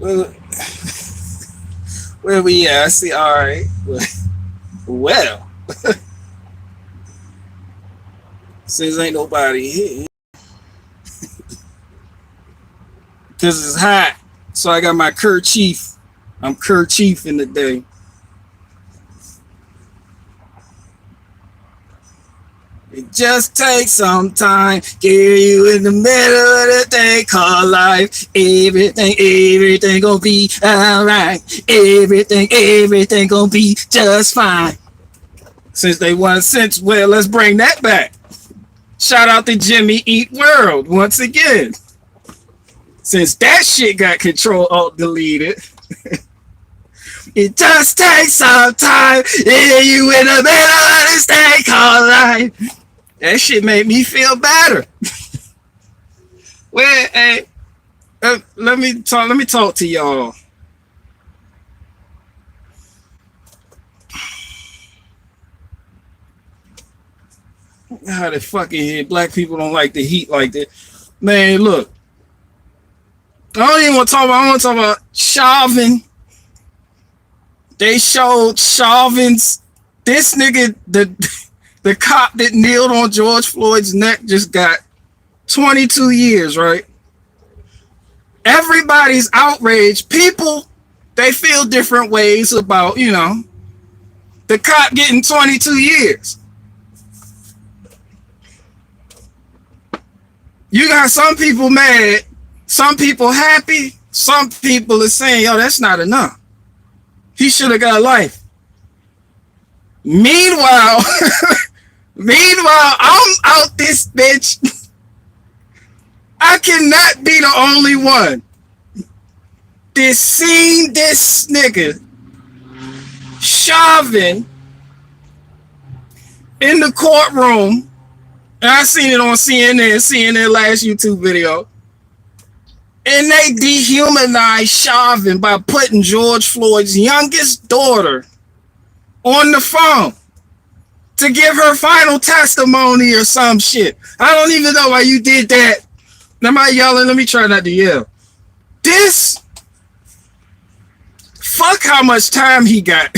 Where, where we at? I see. All right. Well, since ain't nobody here, because it's hot, so I got my kerchief. I'm kerchief in the day. It just takes some time. Get you in the middle of the thing called life. Everything gonna be alright. Everything gonna be just fine. Since they won since, well, let's bring that back. Shout out to Jimmy Eat World once again. Since that shit got Control Alt deleted. It just takes some time. Yeah, you in the middle of this thing called life. That shit made me feel better. Well, hey, let me talk to y'all. How the fucking head black people don't like the heat like that. Man, look. I don't even want to talk about. I want to talk about Chauvin. They showed Chauvin's. This nigga, the cop that kneeled on George Floyd's neck just got 22 years, right? Everybody's outraged. People, they feel different ways about, the cop getting 22 years. You got some people mad, some people happy, some people are saying, yo, that's not enough. He should have got life. Meanwhile, I'm out this bitch. I cannot be the only one that seen this nigga Chauvin in the courtroom. And I seen it on CNN last YouTube video. And they dehumanized Chauvin by putting George Floyd's youngest daughter on the phone to give her final testimony or some shit. I don't even know why you did that. Am I yelling? Let me try not to yell. This, fuck how much time he got.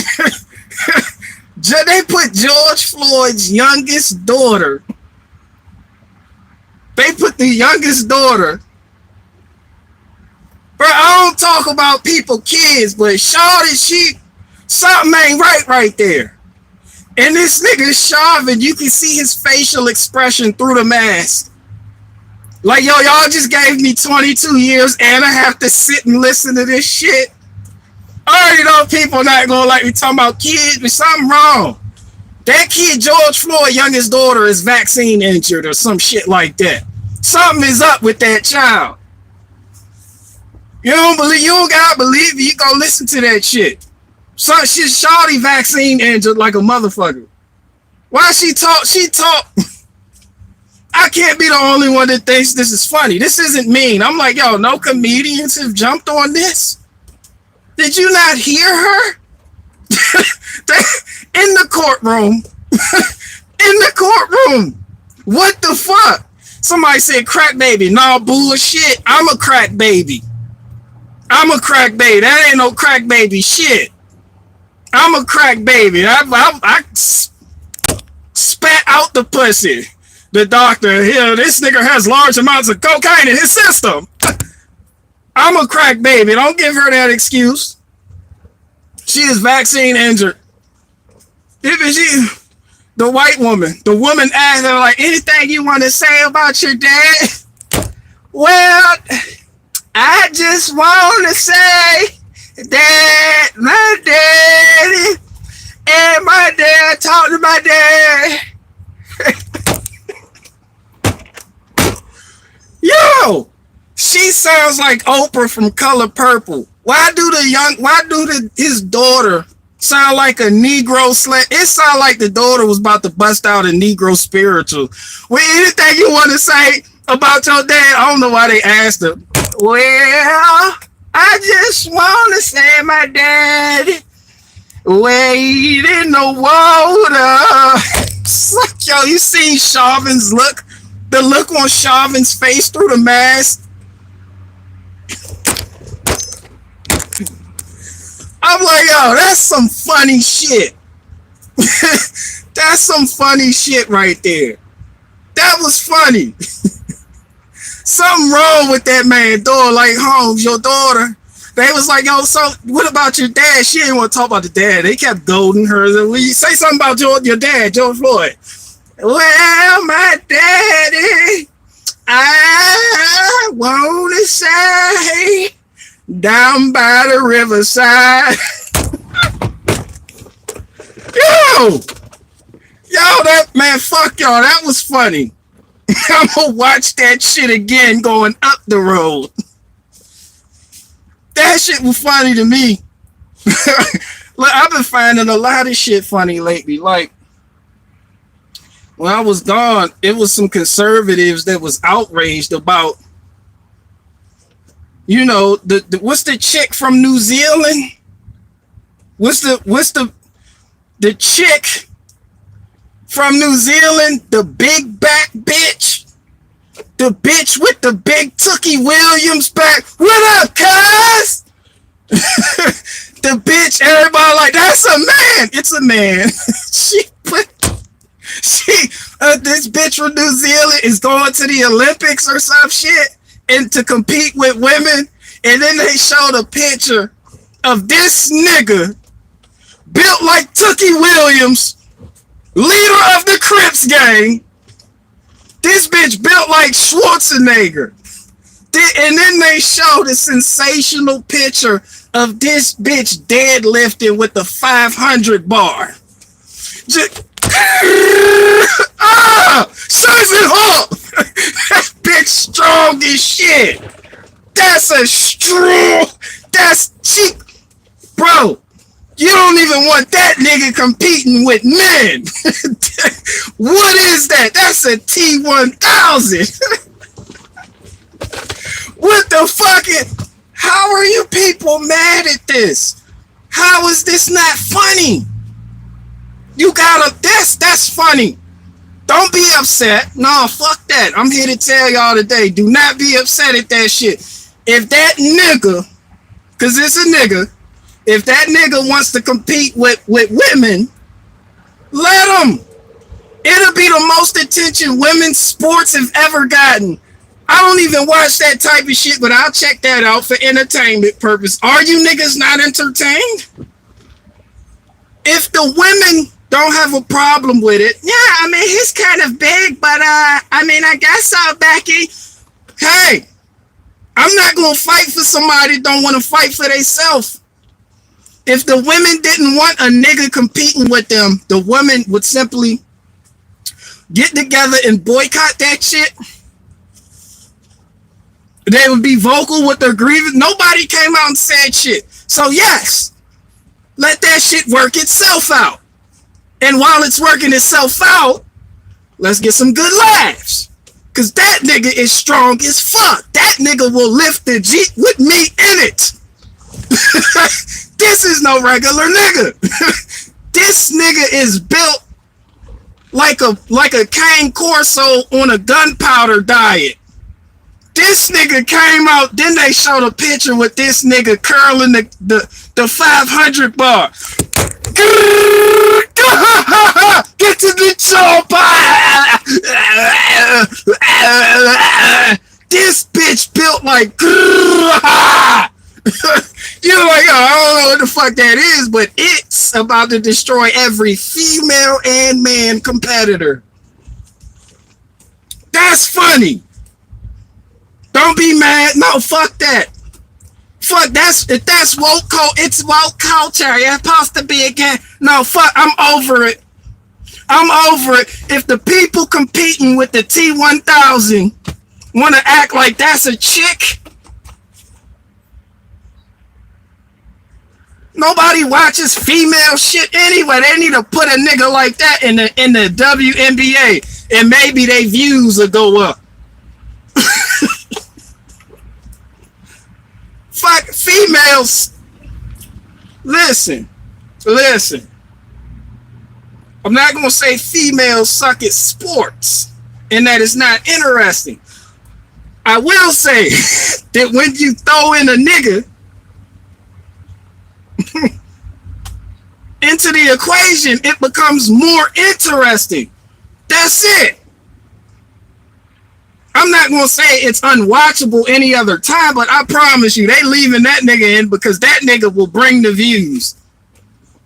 They put George Floyd's youngest daughter. They put the youngest daughter. Bro, I don't talk about people, kids, but shawty, something ain't right there. And this nigga Chauvin, you can see his facial expression through the mask. Like, yo, y'all just gave me 22 years and I have to sit and listen to this shit. I already know people not gonna like me talking about kids, but something wrong. That kid, George Floyd, youngest daughter, is vaccine injured or some shit like that. Something is up with that child. You don't gotta believe it, you go listen to that shit. So shit, shawty vaccine injured like a motherfucker. Why she talk? I can't be the only one that thinks this is funny. This isn't mean. I'm like, yo, no comedians have jumped on this. Did you not hear her? In the courtroom. In the courtroom. What the fuck? Somebody said crack baby. No, bullshit. I'm a crack baby. That ain't no crack baby shit. I'm a crack baby. I spat out the pussy. The doctor here, this nigga has large amounts of cocaine in his system. I'm a crack baby. Don't give her that excuse. She is vaccine injured. Even she, the white woman, the woman asked her, like, anything you want to say about your dad? Well, I just want to say that my daddy and my dad talked to my dad. Yo, she sounds like Oprah from Color Purple. Why do his daughter sound like a Negro slang? It sound like the daughter was about to bust out a Negro spiritual. Well, anything you want to say about your dad? I don't know why they asked her. Well, I just want to say my dad wade in the water. Like, yo, you seen Chauvin's look? The look on Chauvin's face through the mask. I'm like, yo, that's some funny shit. That's some funny shit right there. That was funny. Something wrong with that man door. Like, Holmes, your daughter. They was like, yo, so what about your dad? She didn't want to talk about the dad. They kept goading her. Will you say something about your dad, George Floyd? Well, my daddy, I want to say down by the riverside. Yo, that man, fuck y'all. That was funny. I'm gonna watch that shit again going up the road. That shit was funny to me. Look, I've been finding a lot of shit funny lately. Like, when I was gone, it was some conservatives that was outraged about, you know, the what's the chick from New Zealand? What's the chick from New Zealand, the big back bitch? The bitch with the big Tookie Williams back. What up, cuz? The bitch, everybody like, that's a man. It's a man. This bitch from New Zealand is going to the Olympics or some shit and to compete with women. And then they showed a picture of this nigga built like Tookie Williams, leader of the Crips gang. This bitch built like Schwarzenegger. And then they showed a sensational picture of this bitch deadlifting with the 500 bar. Susan Hawk! That bitch strong as shit. That's a strong. That's cheap. Bro, you don't even want that nigga competing with men. What is that? That's a T1000. What the fuck? How are you people mad at this? How is this not funny? You gotta, that's funny. Don't be upset. No, fuck that. I'm here to tell y'all today, do not be upset at that shit. If that nigga, cause it's a nigga, if that nigga wants to compete with women, let him. It'll be the most attention women's sports have ever gotten. I don't even watch that type of shit, but I'll check that out for entertainment purpose. Are you niggas not entertained? If the women don't have a problem with it, yeah, I mean, he's kind of big, but I mean, I guess Becky, hey, I'm not gonna fight for somebody that don't want to fight for themselves. If the women didn't want a nigga competing with them, the women would simply get together and boycott that shit. They would be vocal with their grievance. Nobody came out and said shit. So yes, let that shit work itself out. And while it's working itself out, let's get some good laughs. Cause that nigga is strong as fuck. That nigga will lift the Jeep with me in it. This is no regular nigga. This nigga is built like a cane Corso on a gunpowder diet. This nigga came out, then they showed a picture with this nigga curling the 500 bar. Get to the chopper! This bitch built like you're like, oh, I don't know what the fuck that is, but it's about to destroy every female and man competitor. That's funny. Don't be mad. No, fuck that. Fuck, if that's woke it's woke culture. It's supposed to be again. No, fuck, I'm over it. I'm over it. If the people competing with the T1000 want to act like that's a chick, nobody watches female shit anyway. They need to put a nigga like that in the WNBA, and maybe their views will go up. Fuck females. Listen. I'm not gonna say females suck at sports and that it's not interesting. I will say that when you throw in a nigga into the equation, it becomes more interesting. That's it. I'm not going to say it's unwatchable any other time, but I promise you, they leaving that nigga in because that nigga will bring the views.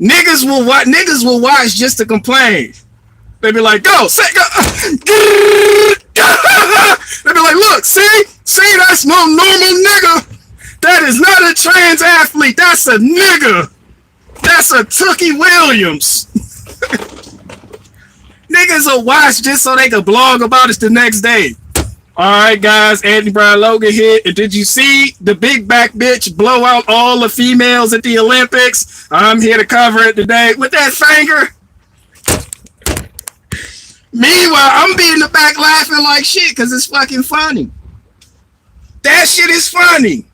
Niggas will watch just to complain. They be like, go, say, go. They be like, look, see, that's no normal nigga. That is not a trans athlete. That's a nigga. That's a Tookie Williams. Niggas will watch just so they can blog about it the next day. All right, guys, Anthony Brian Logan here. And did you see the big back bitch blow out all the females at the Olympics? I'm here to cover it today with that finger. Meanwhile, I'm being the back laughing like shit because it's fucking funny. That shit is funny.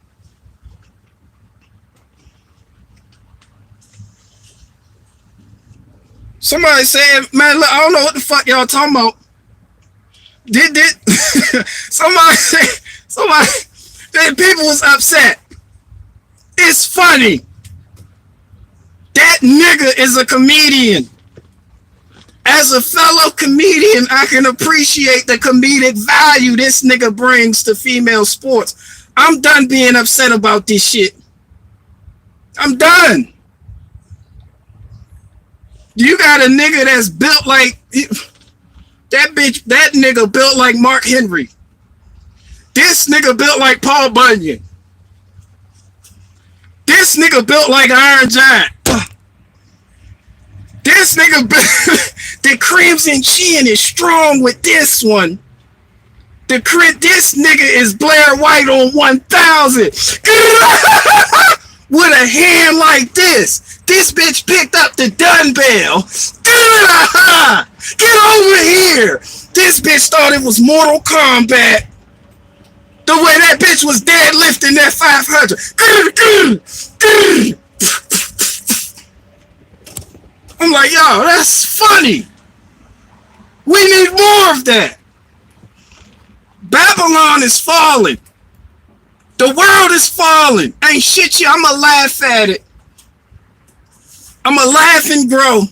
Somebody said, man, look, I don't know what the fuck y'all talking about. Somebody, people was upset. It's funny. That nigga is a comedian. As a fellow comedian, I can appreciate the comedic value this nigga brings to female sports. I'm done being upset about this shit. I'm done. You got a nigga that's built like that nigga built like Mark Henry. This nigga built like Paul Bunyan. This nigga built like Iron Giant. This nigga the Crimson Chin is strong with this one. This nigga is Blair White on 1000. With a hand like this. This bitch picked up the dumbbell. Get over here. This bitch thought it was Mortal Kombat. The way that bitch was deadlifting that 500. I'm like, yo, that's funny. We need more of that. Babylon is falling. The world is falling. Ain't shit you. I'ma laugh at it. I'ma laugh and grow.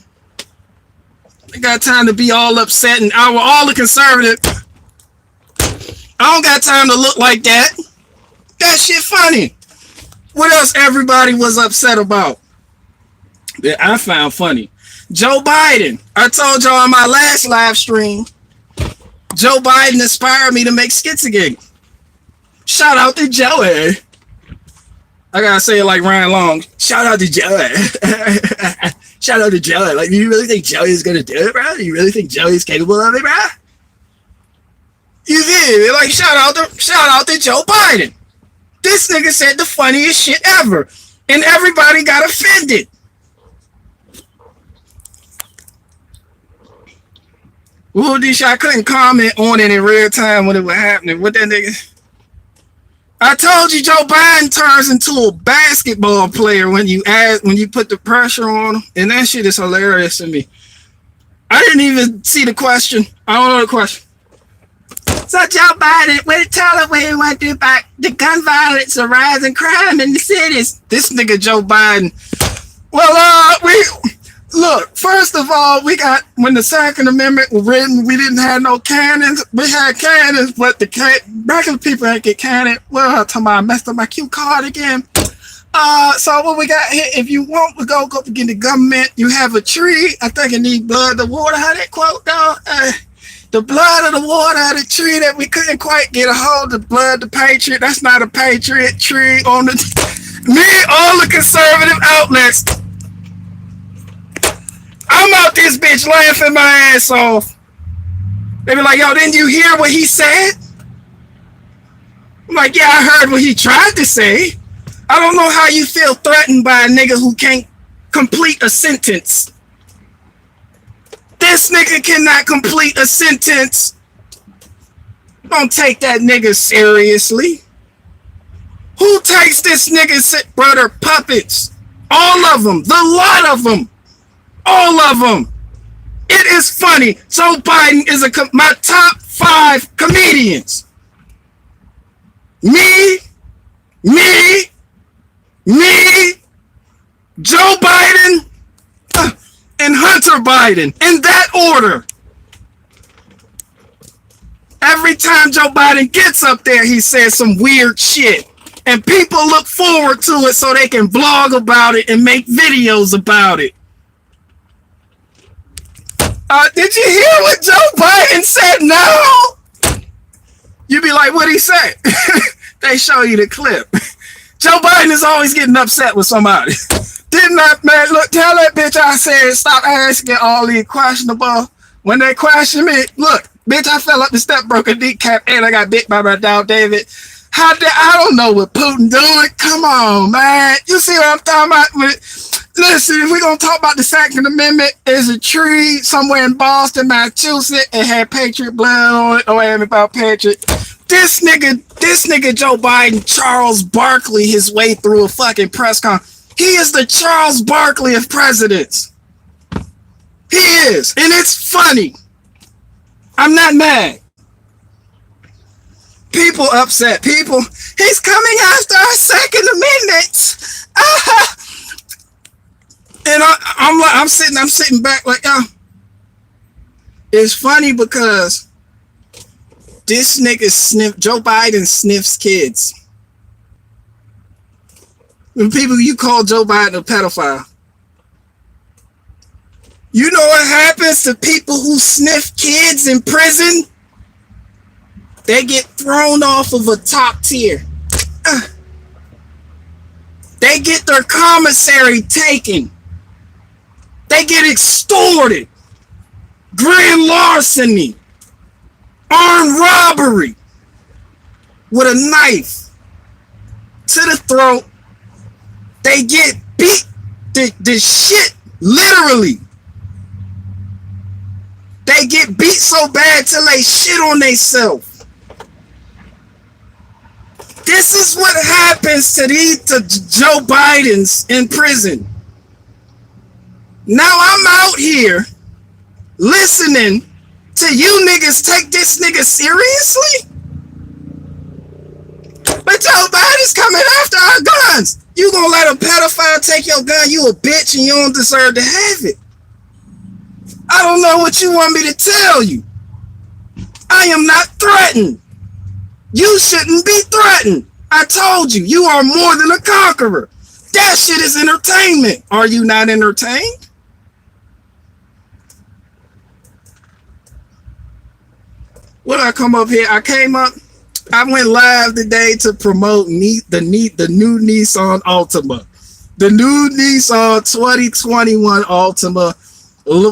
I got time to be all upset and all the conservative. I don't got time to look like that. That shit funny. What else everybody was upset about that I found funny? Joe Biden. I told y'all on my last live stream, Joe Biden inspired me to make skits again. Shout out to Joey. I gotta say it like Ryan Long. Shout out to Joey. Shout out to Joey. Like, do you really think Joey's gonna do it, bro? Do you really think Joey's capable of it, bro? You did. Like, shout out to Joe Biden. This nigga said the funniest shit ever. And everybody got offended. I couldn't comment on it in real time when it was happening. What that nigga? I told you Joe Biden turns into a basketball player when you put the pressure on him, and that shit is hilarious to me. I didn't even see the question. I don't know the question. So Joe Biden, tell us what he want to do about the gun violence, the rising crime in the cities. This nigga Joe Biden. Well, look, first of all, when the Second Amendment was written, we didn't have no cannons. We had cannons, but the regular people ain't get cannon. Well, I'm talking about I messed up my cue card again. So what we got here, if you want to go get the government, you have a tree. I think it needs blood, the water. How that quote, though? The blood of the water of the tree that we couldn't quite get a hold of, blood, the patriot. That's not a patriot tree on the... Me, all the conservative outlets... I'm out this bitch laughing my ass off. They be like, yo, didn't you hear what he said? I'm like, yeah, I heard what he tried to say. I don't know how you feel threatened by a nigga who can't complete a sentence. This nigga cannot complete a sentence. Don't take that nigga seriously. Who takes this nigga, brother, puppets? All of them, the lot of them. All of them. It is funny. Joe Biden is my top 5 comedians. Me, Joe Biden. Hunter Biden, in that order. Every time Joe Biden gets up there, he says some weird shit. And people look forward to it so they can blog about it and make videos about it. Did you hear what Joe Biden said? No. You be like, what'd he say? They show you the clip. Joe Biden is always getting upset with somebody. Didn't I, man? Look, tell that bitch I said stop asking all these questionable. When they question me, look, bitch, I fell up the step, broke a kneecap, and I got bit by my dog David. I don't know what Putin doing. Come on, man. You see what I'm talking about? Listen, if we're going to talk about the Second Amendment, there's a tree somewhere in Boston, Massachusetts. It had Patriot blood on it. Don't ask me about Patriot. This nigga Joe Biden, Charles Barkley, his way through a fucking press conference. He is the Charles Barkley of presidents. He is. And it's funny. I'm not mad. People upset. People, he's coming after our Second Amendment. And I'm sitting back like, it's funny because this nigga Joe Biden sniffs kids. When people, you call Joe Biden a pedophile. You know what happens to people who sniff kids in prison? They get thrown off of a top tier. They get their commissary taken. They get extorted. Grand larceny. Armed robbery. With a knife to the throat. They get beat the shit, literally. They get beat so bad till they shit on themselves. This is what happens to Joe Biden's in prison. Now I'm out here listening to you niggas take this nigga seriously? But Joe Biden's coming after our guns. You gonna let a pedophile take your gun? You a bitch and you don't deserve to have it. I don't know what you want me to tell you. I am not threatened. You shouldn't be threatened. I told you, you are more than a conqueror. That shit is entertainment. Are you not entertained? What I come up here? I went live today to promote the new Nissan Altima. The new Nissan 2021 Altima.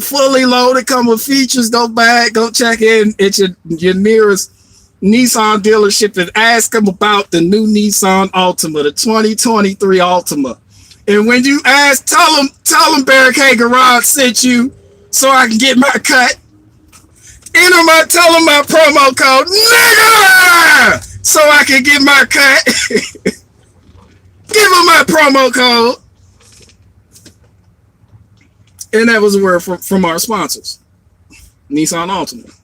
Fully loaded, come with features. Go back, go check in at your nearest Nissan dealership and ask them about the new Nissan Altima, the 2023 Altima. And when you ask, tell them Barricade Garage sent you so I can get my cut. Tell them my promo code, nigga, so I can get my cut. Give them my promo code. And that was a word from our sponsors. Nissan Altima.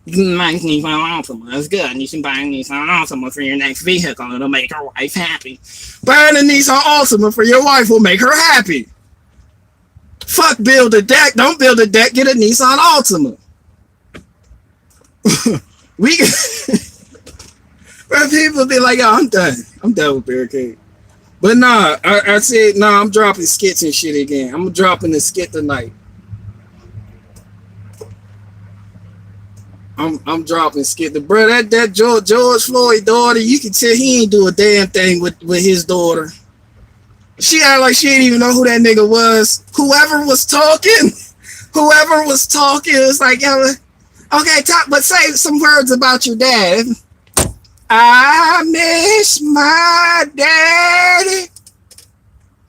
Nice Nissan Altima. That's good. You should buy a Nissan Altima for your next vehicle. It'll make your wife happy. Buying a Nissan Altima for your wife will make her happy. Fuck build a deck. Don't build a deck. Get a Nissan Altima. But people be like, oh, I'm done. I'm done with Barricade. But nah, I said, nah, I'm dropping skits and shit again. I'm dropping the skit tonight. I'm dropping skit. The bro, that George Floyd daughter, you can tell he ain't do a damn thing with his daughter. She act like she didn't even know who that nigga was. Whoever was talking, it's like, yo, okay, but say some words about your dad. I miss my daddy.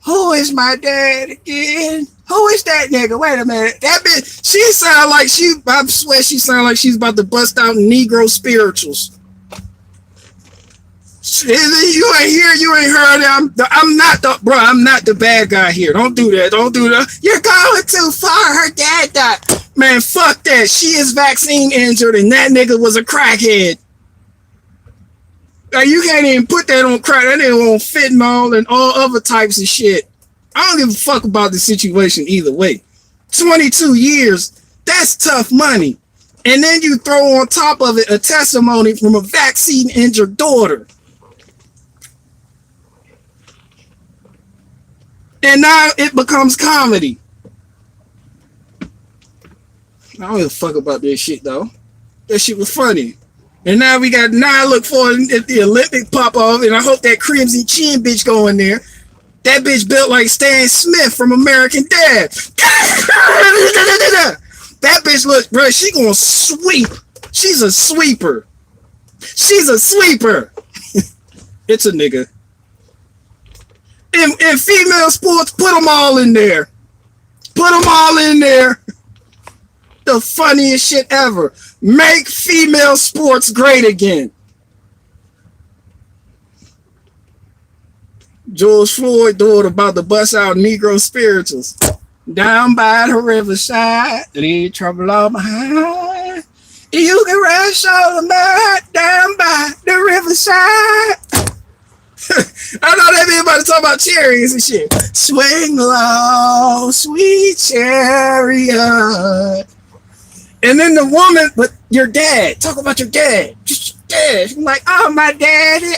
Who is my dad again? Who is that nigga? Wait a minute. That bitch, she sound like I swear she sound like she's about to bust out Negro spirituals. You ain't heard it. I'm not the bad guy here. Don't do that. You're going too far. Her dad died. Man, fuck that. She is vaccine injured and that nigga was a crackhead. You can't even put that on crack. That nigga on fentanyl and all other types of shit. I don't give a fuck about the situation either way. 22 years, that's tough money. And then you throw on top of it a testimony from a vaccine injured daughter. And now it becomes comedy. I don't give a fuck about this shit though. That shit was funny. And now I look forward at the Olympic pop off, and I hope that Crimson Chin bitch go in there. That bitch built like Stan Smith from American Dad. That bitch look, bro, she gonna sweep. She's a sweeper. She's a sweeper. It's a nigga. In female sports, put them all in there. Put them all in there. The funniest shit ever. Make female sports great again. George Floyd daughter about to bust out Negro spirituals. Down by the riverside, leave trouble all behind. You can rest all the night down by the riverside. I know they be about to talk about chariots and shit. Swing low, sweet chariot. And then the woman, but your dad, talk about your dad. Just your dad. She's like, oh, my daddy,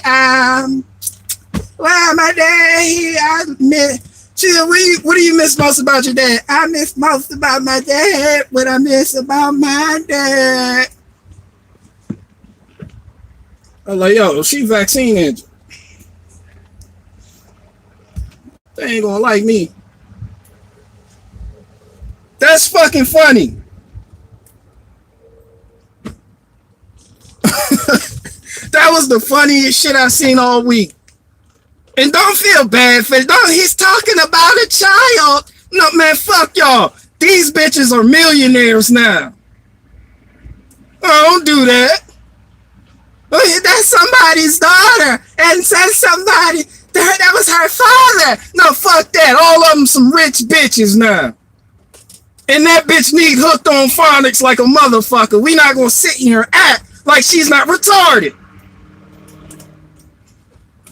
well, my daddy, I miss. She said, what do you miss most about your dad? I miss most about my dad. What I miss about my dad. I was like, yo, she vaccine injured. They ain't gonna like me. That's fucking funny. That was the funniest shit I've seen all week. And don't feel bad for it. He's talking about a child. No, man, fuck y'all. These bitches are millionaires now. Don't do that. That's somebody's daughter. And said somebody, that was her father. No, fuck that. All of them some rich bitches now. And that bitch need hooked on phonics like a motherfucker. We not gonna sit here and act like she's not retarded.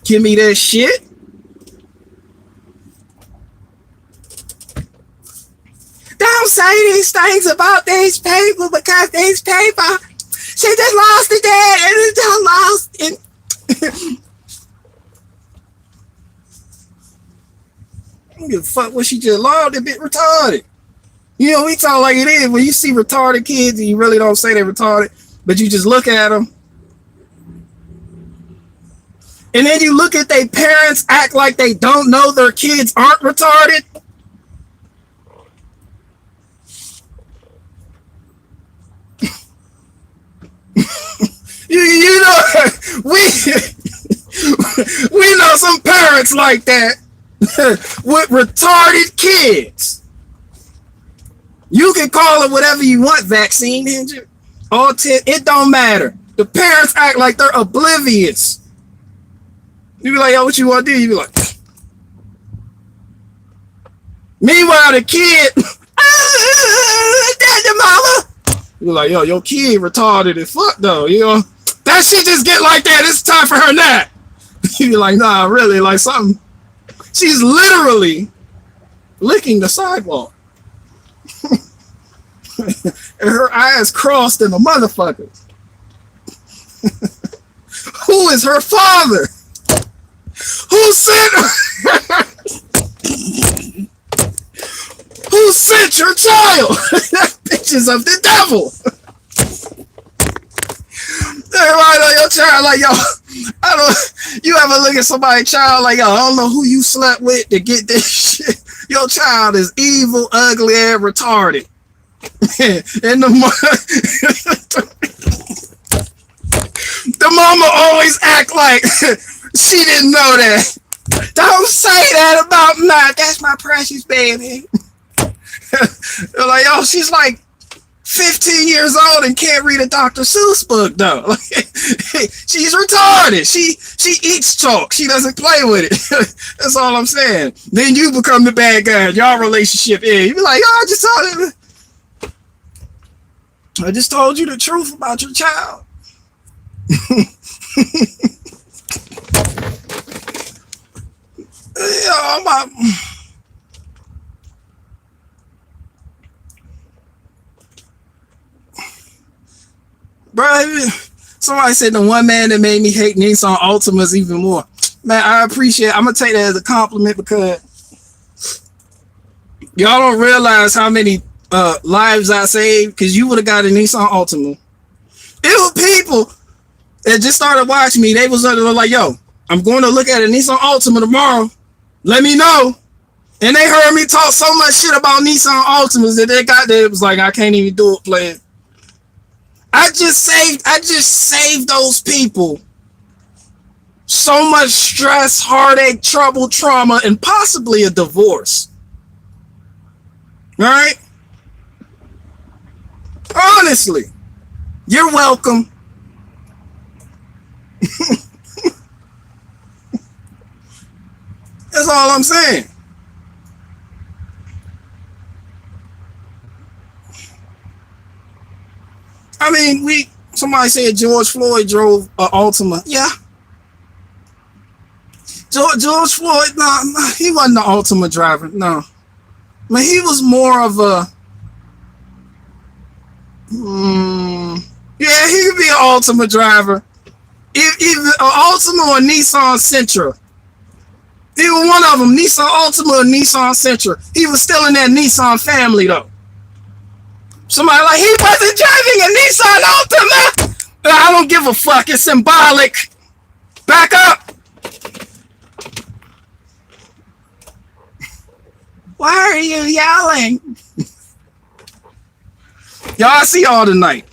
Give me that shit. Don't say these things about these people because these people, she just lost the dad and it just lost it. I don't give a fuck what she just lost. That bit retarded. You know, we talk like it is. When you see retarded kids and you really don't say they're retarded, but you just look at them. And then you look at their parents act like they don't know their kids aren't retarded. you know, we know some parents like that with retarded kids. You can call it whatever you want, vaccine injured, autism, it don't matter. The parents act like they're oblivious. You be like, yo, what you want to do? You be like, meanwhile, the kid, daddy, mama. You be like, yo, your kid retarded as fuck though. You know, that shit just get like that. It's time for her nap. You be like, nah, really, like something. She's literally licking the sidewalk. And her eyes crossed in the motherfucker. Who is her father? Who sent Who sent your child? Pictures of the devil. Everybody know your child like, yo, I don't, you ever look at somebody's child like, yo, I don't know who you slept with to get this shit. Your child is evil, ugly, and retarded. And the mama always act like she didn't know that. Don't say that about my, that's my precious baby. They're like, yo, she's like 15 years old and can't read a Dr. Seuss book though. Like, she's retarded. She eats chalk. She doesn't play with it. That's all I'm saying. Then you become the bad guy. Y'all relationship ends. You be like, oh, I just told you the truth about your child. bro. Somebody said the one man that made me hate Nissan Altimas even more. Man, I appreciate it. I'm gonna take that as a compliment because y'all don't realize how many lives I saved because you would have got a Nissan Altima. It was people that just started watching me. They was like, yo, I'm going to look at a Nissan Altima tomorrow. Let me know. And they heard me talk so much shit about Nissan Altimas that they got there. It was like, I can't even do it, player. I just saved those people so much stress, heartache, trouble, trauma, and possibly a divorce. All right? Honestly, you're welcome. That's all I'm saying. I mean, somebody said George Floyd drove an Altima. Yeah. George Floyd, nah, he wasn't the Altima driver. No. I mean, he was more of a yeah, he could be an Altima driver. Either an Altima or a Nissan Sentra. Either one of them, Nissan Altima or Nissan Sentra. He was still in that Nissan family though. Somebody like, he wasn't driving a Nissan Altima. I don't give a fuck. It's symbolic. Back up. Why are you yelling? Y'all see y'all tonight.